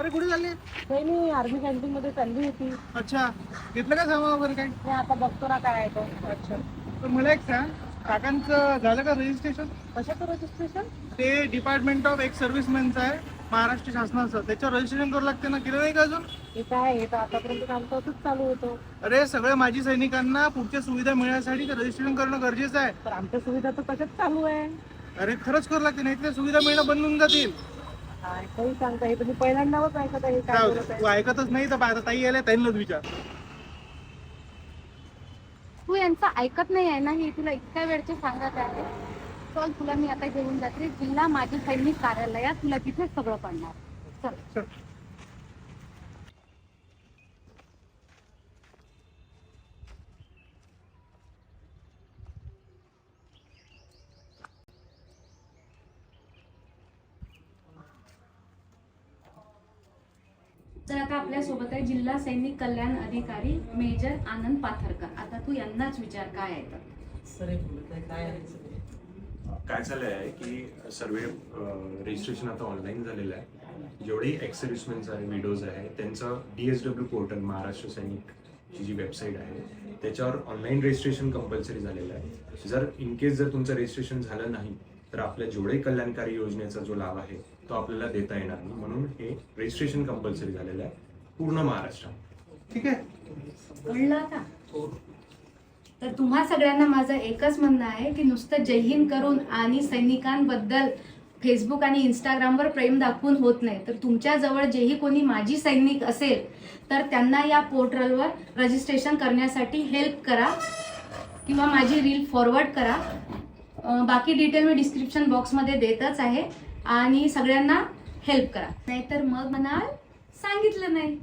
अरे कुठे चालली? काही नाही, आर्मी कॅन्टीन मध्ये चालली होती. अच्छा, घेतलं का सामान वगैरे काही? मी आता बघतो ना काय आहे तो. अच्छा, तर मला एक सांग, काकांचं झालं का रजिस्ट्रेशन? कशाचं रजिस्ट्रेशन? ते डिपार्टमेंट ऑफ एक्स सर्व्हिसमॅनचं आहे महाराष्ट्र शासनाचं, त्याच्यावर रजिस्ट्रेशन करावं लागते ना, केलं नाही का अजून? हे काय, हे तर आतापर्यंत आमचं असंच चालू होतं. अरे सगळ्या माजी सैनिकांना पुढच्या सुविधा मिळण्यासाठी ते रजिस्ट्रेशन करणं गरजेचं आहे. तर आमच्या सुविधा तर तशाच चालू आहे. अरे खरंच करावं लागते, नाही त्या सुविधा मिळणं बंद होऊन जातील. काय काही सांगता, हे तुम्ही पहिल्यांदाच ऐकत आहे काय जाऊ बोलत दे, आहे. तू ऐकतच नाही तर आता ताई आल्या, ताईंनाच विचार. तू यांचं ऐकत नाही आहे ना, हे तुला इतक्या वेळचे सांगत आहे. चल तुला मी आता घेऊन जाते जिल्हा माजी सैनिक कार्यालयात, तुला तिथे सगळं पडणार. चल. चल. तर आता आपल्या सोबत आहे जिल्हा सैनिक कल्याण अधिकारी मेजर आनंद पाथरकर. आता तू यांनाच विचार काय आहे तर. काय झालंय आहे की सर्व रजिस्ट्रेशन आता ऑनलाईन झालेलं आहे. जेवढे एक्स सर्व्हिसमेन्स आहे, विडोज आहे, त्यांचं DSW पोर्टल महाराष्ट्र सैनिकची जी वेबसाईट आहे त्याच्यावर ऑनलाईन रजिस्ट्रेशन कंपल्सरी झालेलं आहे. जर इन केस जर तुमचं रजिस्ट्रेशन झालं नाही तर आपल्या जेवढे कल्याणकारी योजनेचा जो लाभ आहे तो आपल्याला देता येणार नाही, म्हणून हे रजिस्ट्रेशन कंपल्सरी झालेलं आहे पूर्ण महाराष्ट्रात. ठीक आहे. कळलं आता? तर तुम्हा सगळ्यांना माझं एकच म्हणणं आहे की नुसतं जय हिंद करून आणि सैनिकांबद्दल फेसबुक आणि इंस्टाग्रामवर प्रेम दाखवून होत नाही. तर तुमच्या जवळ जेही कोणी माजी सैनिक असेल तर त्यांना या पोर्टलवर रजिस्ट्रेशन करण्यासाठी हेल्प करा किंवा माझी रील फॉरवर्ड करा. बाकी डिटेल मी डिस्क्रिप्शन बॉक्समध्ये देतच आहे आणि सगळ्यांना हेल्प करा, नाहीतर मग म्हणाल सांगितलं नाही.